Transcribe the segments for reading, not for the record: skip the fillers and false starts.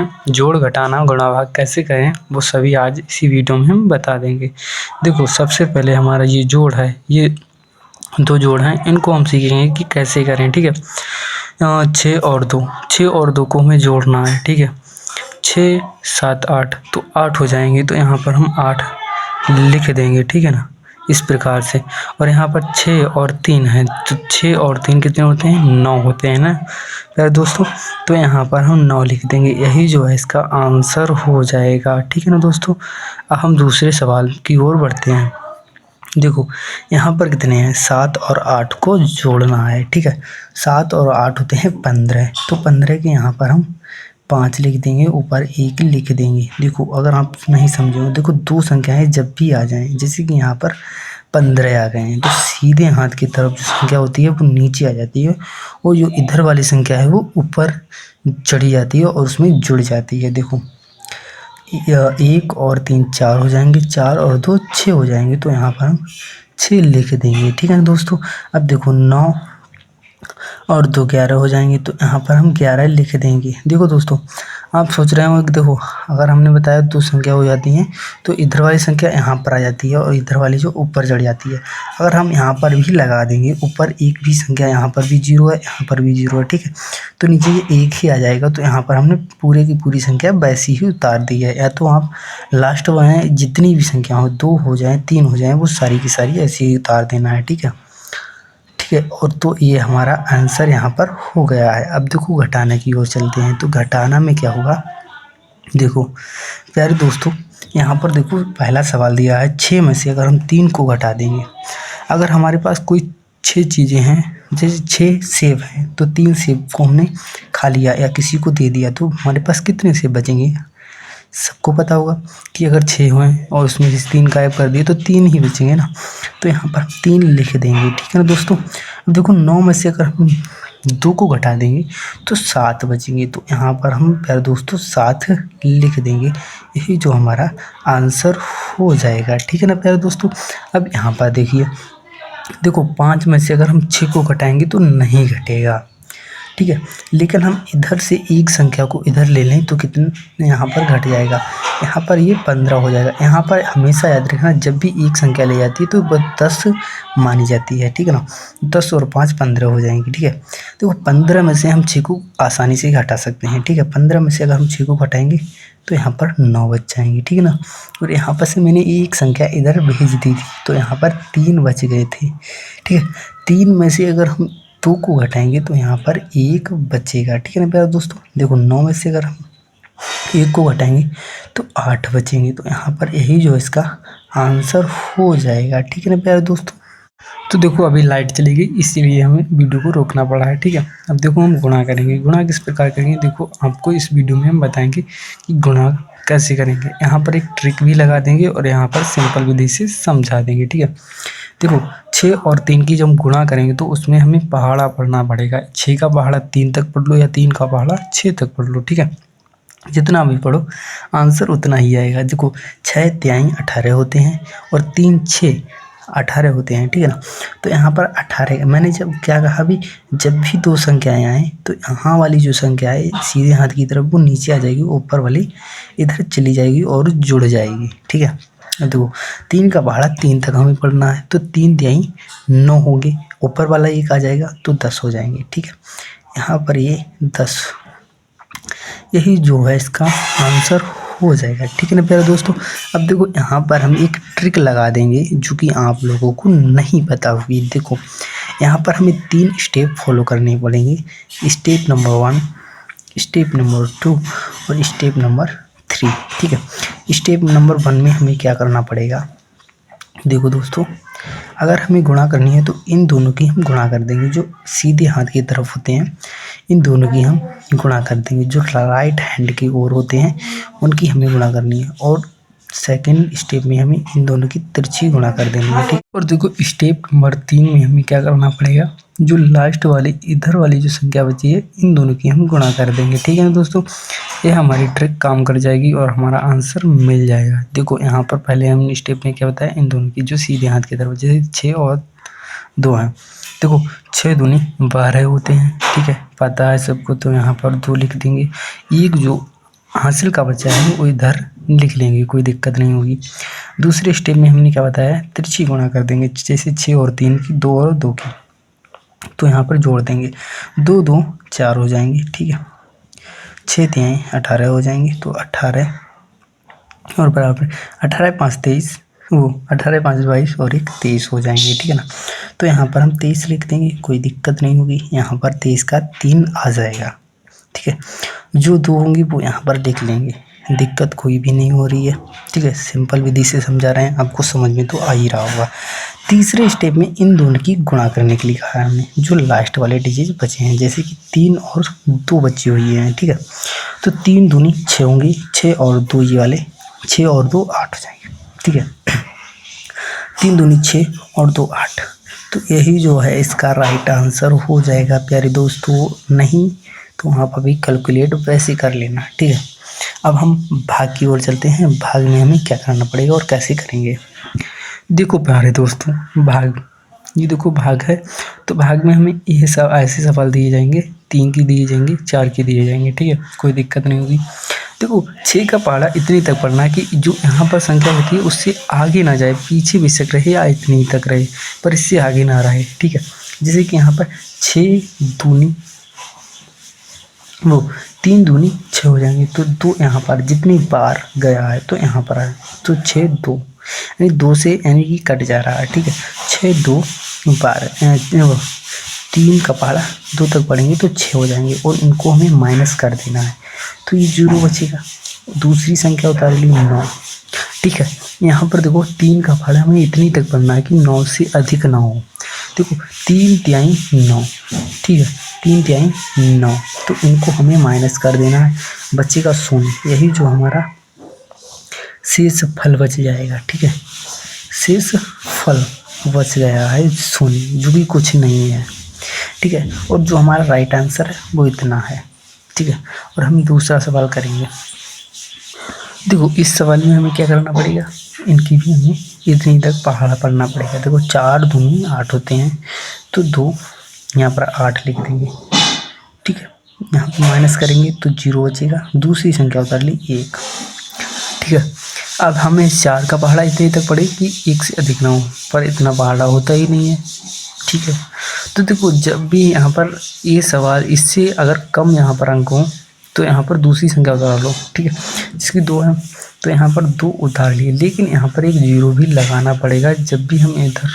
हैं जोड़ घटाना गुणा भाग कैसे करें, वो सभी आज इसी वीडियो में हम बता देंगे। देखो सबसे पहले हमारा ये जोड़ है, ये दो जोड़ हैं, इनको हम सीखेंगे कि कैसे करें। ठीक है, 6 और 2 को हमें जोड़ना है। ठीक है, 6 7 8 तो 8 हो जाएंगे, तो यहाँ पर हम 8 लिख देंगे। ठीक है ना, इस प्रकार से। और यहाँ पर 6 और 3 है, तो 6 और 3 कितने होते हैं, 9 होते हैं ना प्यारे दोस्तों। तो यहाँ पर हम 9 लिख देंगे, यही जो है इसका आंसर हो जाएगा। ठीक है ना दोस्तों, अब हम दूसरे सवाल की ओर बढ़ते हैं। देखो यहाँ पर कितने हैं, 7 और 8 को जोड़ना है। ठीक है, 7 और 8 होते हैं 15, तो 15 के यहाँ पर हम 5 लिख देंगे, ऊपर 1 लिख देंगे। देखो अगर आप नहीं समझे, देखो दो संख्याएं जब भी आ जाएं, जैसे कि यहाँ पर 15 आ गए हैं, तो सीधे हाथ की तरफ जो संख्या होती है वो नीचे आ जाती है, और जो इधर वाली संख्या है वो ऊपर चढ़ी जाती है और उसमें जुड़ जाती है। देखो 1 और 3 4 हो जाएंगे, 4 और 2 6 हो जाएंगे, तो यहाँ पर हम 6 लिख देंगे। ठीक है ना दोस्तों, अब देखो 9 और 2 11 हो जाएंगे, तो यहाँ पर हम 11 लिख देंगे। देखो दोस्तों, आप सोच रहे हो कि देखो अगर हमने बताया 2 संख्या हो जाती हैं, तो इधर वाली संख्या यहाँ पर आ जाती है और इधर वाली जो ऊपर चढ़ जाती है। अगर हम यहाँ पर भी लगा देंगे, ऊपर एक भी संख्या, यहाँ पर भी 0 है, यहाँ पर भी 0 है। ठीक है, तो नीचे ये 1 ही आ जाएगा, तो यहाँ पर हमने पूरे की पूरी संख्या वैसी ही उतार दी है। या तो आप लास्ट में जितनी भी संख्या हो, 2 हो जाए 3 हो जाए, वो सारी की सारी ऐसी ही उतार देना है। ठीक है, और तो ये हमारा आंसर यहाँ पर हो गया है। अब देखो घटाने की ओर चलते हैं, तो घटाना में क्या होगा। देखो प्यारे दोस्तों, यहाँ पर देखो पहला सवाल दिया है 6 में से अगर हम 3 को घटा देंगे। अगर हमारे पास कोई 6 चीज़ें हैं, जैसे 6 सेब हैं, तो 3 सेब को हमने खा लिया या किसी को दे दिया, तो हमारे पास कितने सेब बचेंगे। सबको पता होगा कि अगर 6 हुए और उसमें से 3 गायब कर दिए तो 3 ही बचेंगे ना, तो यहाँ पर 3 लिख देंगे। ठीक है ना दोस्तों, अब देखो 9 में से अगर हम 2 को घटा देंगे तो 7 बचेंगे, तो यहाँ पर हम प्यारे दोस्तों 7 लिख देंगे, यही जो हमारा आंसर हो जाएगा। ठीक है ना प्यारे दोस्तों, अब यहाँ पर देखिए, देखो 5 में से अगर हम 6 को घटाएंगे तो नहीं घटेगा। ठीक है, लेकिन हम इधर से एक संख्या को इधर ले लें तो कितने यहाँ पर घट जाएगा, यहाँ पर ये 15 हो जाएगा। यहाँ पर हमेशा याद रखना, जब भी एक संख्या ले जाती है तो वह 10 मानी जाती है। ठीक है ना, 10 और 5 15 हो जाएंगी। ठीक है, देखो 15 में से हम 6 को आसानी से घटा सकते हैं। ठीक है, 15 में से अगर हम 6 को घटाएंगे तो यहाँ पर 9 बच जाएंगे। ठीक है ना, और यहाँ पर से मैंने एक संख्या इधर भेज दी थी, तो यहाँ पर 3 बच गए थे। ठीक है, 3 में से अगर हम 2 को घटाएंगे तो यहाँ पर 1 बचेगा। ठीक है ना प्यारे दोस्तों, देखो 9 में से अगर हम 1 को घटाएंगे तो 8 बचेंगे, तो यहाँ पर यही जो इसका आंसर हो जाएगा। ठीक है ना प्यारे दोस्तों, तो देखो अभी लाइट चली गई, इसीलिए हमें वीडियो को रोकना पड़ा है। ठीक है, अब देखो हम गुणा करेंगे। गुणा किस प्रकार करेंगे, देखो आपको इस वीडियो में हम बताएंगे कि गुणा कैसे करेंगे। यहाँ पर एक ट्रिक भी लगा देंगे और यहाँ पर सिंपल विधि से समझा देंगे। ठीक है, देखो 6 और 3 की जब हम गुणा करेंगे तो उसमें हमें पहाड़ा पढ़ना पड़ेगा। 6 का पहाड़ा 3 तक पढ़ लो या 3 का पहाड़ा 6 तक पढ़ लो। ठीक है, जितना भी पढ़ो आंसर उतना ही आएगा। देखो 6 तिहाई 18 होते हैं और 3 6 18 होते हैं। ठीक है ना, तो यहाँ पर 18 मैंने जब क्या कहा अभी, जब भी 2 संख्याएं आए तो यहाँ वाली जो संख्या है सीधे हाथ की तरफ वो नीचे आ जाएगी, ऊपर वाली इधर चली जाएगी और जुड़ जाएगी। ठीक है, देखो 3 का पहाड़ा 3 तक हमें पढ़ना है, तो 3 तिहाई 9 होंगे, ऊपर वाला 1 आ जाएगा तो 10 हो जाएंगे। ठीक है, यहाँ पर ये 10, यही जो है इसका आंसर हो जाएगा। ठीक है ना प्यारे दोस्तों, अब देखो यहाँ पर हम एक ट्रिक लगा देंगे जो कि आप लोगों को नहीं पता होगी। देखो यहाँ पर हमें 3 स्टेप फॉलो करने पड़ेंगे, स्टेप नंबर 1, स्टेप नंबर 2 और स्टेप नंबर 3। ठीक है, स्टेप नंबर 1 में हमें क्या करना पड़ेगा, देखो दोस्तों अगर हमें गुणा करनी है तो इन दोनों की हम गुणा कर देंगे, जो सीधे हाथ की तरफ होते हैं इन दोनों की हम गुणा कर देंगे, जो राइट हैंड की ओर होते हैं उनकी हमें गुणा करनी है, और सेकंड स्टेप में हमें इन दोनों की तिरछी गुणा कर देनी है। ठीक, और देखो स्टेप नंबर 3 में हमें क्या करना पड़ेगा, जो लास्ट वाली इधर वाली जो संख्या बची है इन दोनों की हम गुणा कर देंगे। ठीक है ना दोस्तों, ये हमारी ट्रिक काम कर जाएगी और हमारा आंसर मिल जाएगा। देखो यहाँ पर पहले हमने स्टेप में क्या बताया, इन दोनों की जो सीधे हाथ की तरफ, जैसे 6 और 2 हैं, देखो 6 दूनी 12 होते हैं। ठीक है, पता है सबको, तो यहाँ पर 2 लिख देंगे। एक जो हासिल का बचा है वो इधर लिख लेंगे, कोई दिक्कत नहीं होगी। दूसरे स्टेप में हमने क्या बताया, तिरछी गुणा कर देंगे, जैसे 6 और 3 की, 2 और 2 की, तो यहाँ पर जोड़ देंगे, 2 2 4 हो जाएंगे, ठीक है। 6 तिहाई 18 हो जाएंगे, तो 18 और बराबर 18 5 23, वो 18 5 22 और 1 23 हो जाएंगे, ठीक है ना। तो यहाँ पर हम 23 लिख देंगे, कोई दिक्कत नहीं होगी। यहाँ पर 23 का 3 आ जाएगा, ठीक है। जो 2 होंगी वो यहाँ पर लिख लेंगे, दिक्कत कोई भी नहीं हो रही है, ठीक है। सिंपल विधि से समझा रहे हैं, आपको समझ में तो आ ही रहा होगा। तीसरे स्टेप में इन दोनों की गुणा करने के लिए कहा है हमने, जो लास्ट वाले डिजिट बचे हैं, जैसे कि 3 और 2 बची हुई हैं, ठीक है। तो 3 दूनी 6 होंगी, 6 और 2 ये वाले, 6 और 2 8 हो जाएंगे, ठीक है। 3 दूनी 6 और 2 8, तो यही जो है इसका राइट आंसर हो जाएगा प्यारे दोस्तों। नहीं तो वहाँ पर भी कैलकुलेट वैसे कर लेना, ठीक है। अब हम भाग की ओर चलते हैं, भाग में हमें क्या करना पड़ेगा और कैसे करेंगे। देखो प्यारे दोस्तों, भाग, ये देखो भाग है, तो भाग में हमें ये सब ऐसे सवाल दिए जाएंगे, 3 की दिए जाएंगे, 4 की दिए जाएंगे, ठीक है, कोई दिक्कत नहीं होगी। देखो 6 का पहाड़ा इतनी तक पढ़ना है कि जो यहाँ पर संख्या होती है उससे आगे ना जाए, पीछे बेशक रहे या इतनी तक रहे, पर इससे आगे ना रहे, ठीक है। जैसे कि यहाँ पर 6 दूनी वो 3 दूनी 6 हो जाएंगे, तो 2 यहाँ पर जितनी बार गया है तो यहाँ पर आए, तो 6 2, यानी 2 से यानी कि कट जा रहा है, ठीक है। 6 2 12, 3 का पहाड़ा 2 तक पढ़ेंगे तो 6 हो जाएंगे, और इनको हमें माइनस कर देना है, तो ये 0 बचेगा। दूसरी संख्या उतार ली 9, ठीक है। यहाँ पर देखो 3 का पहाड़ा हमें इतनी तक पढ़ना है कि 9 से अधिक ना हो। देखो 3 तिहाई 9, ठीक है, 3 तिहाई 9, तो इनको हमें माइनस कर देना है, बचेगा 0। यही जो हमारा शेष फल बच जाएगा, ठीक है। शेष फल बच गया है 0, जो भी कुछ नहीं है, ठीक है। और जो हमारा राइट आंसर है वो इतना है, ठीक है। और हम दूसरा सवाल करेंगे। देखो इस सवाल में हमें क्या करना पड़ेगा, इनकी भी हमें इतनी तक पहाड़ा पढ़ना पड़ेगा। देखो 4 दूनी 8 होते हैं, तो 2 यहाँ पर 8 लिख देंगे, ठीक है। यहाँ पर माइनस करेंगे तो 0 बचेगा। दूसरी संख्या उतार ली 1, ठीक है। अब हमें 4 का पहाड़ा इतने तक पड़े कि 1 से अधिक ना हो, पर इतना पहाड़ा होता ही नहीं है, ठीक है। तो देखो जब भी यहाँ पर ये सवाल इससे अगर कम यहाँ पर अंक हो तो यहाँ पर दूसरी संख्या उतार लो, ठीक है। जिसकी 2 है तो यहाँ पर 2 उतार लिए, लेकिन यहाँ पर एक 0 भी लगाना पड़ेगा। जब भी हम इधर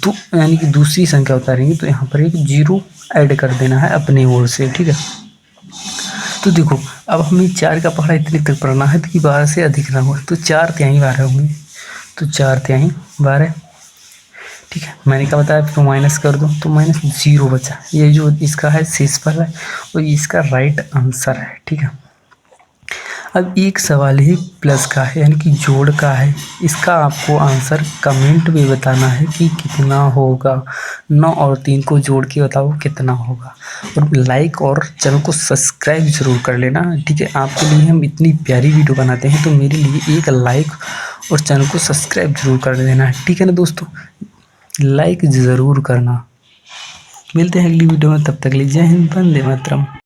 2 यानी कि दूसरी संख्या उतारेंगे तो यहाँ पर एक 0 ऐड कर देना है अपने ओर से, ठीक है। तो देखो अब हमें 4 का पहाड़ा इतने तक पढ़ना है कि 12 से अधिक ना हो, तो 4 तिहाई 12 होंगे, तो 4 तिहाई 12, ठीक है। मैंने क्या बताया, तो माइनस कर दो, तो माइनस 0 बचा। ये जो इसका है शेषफल है और इसका राइट आंसर है, ठीक है। अब एक सवाल ही प्लस का है, यानी कि जोड़ का है। इसका आपको आंसर कमेंट में बताना है कि कितना होगा। 9 और 3 को जोड़ के बताओ कितना होगा, और लाइक और चैनल को सब्सक्राइब जरूर कर लेना, ठीक है। आपके लिए हम इतनी प्यारी वीडियो बनाते हैं, तो मेरे लिए एक लाइक और चैनल को सब्सक्राइब जरूर कर देना, ठीक है ना दोस्तों। लाइक ज़रूर करना। मिलते हैं अगली वीडियो में, तब तक के लिए जय हिंद, वंदे मातरम।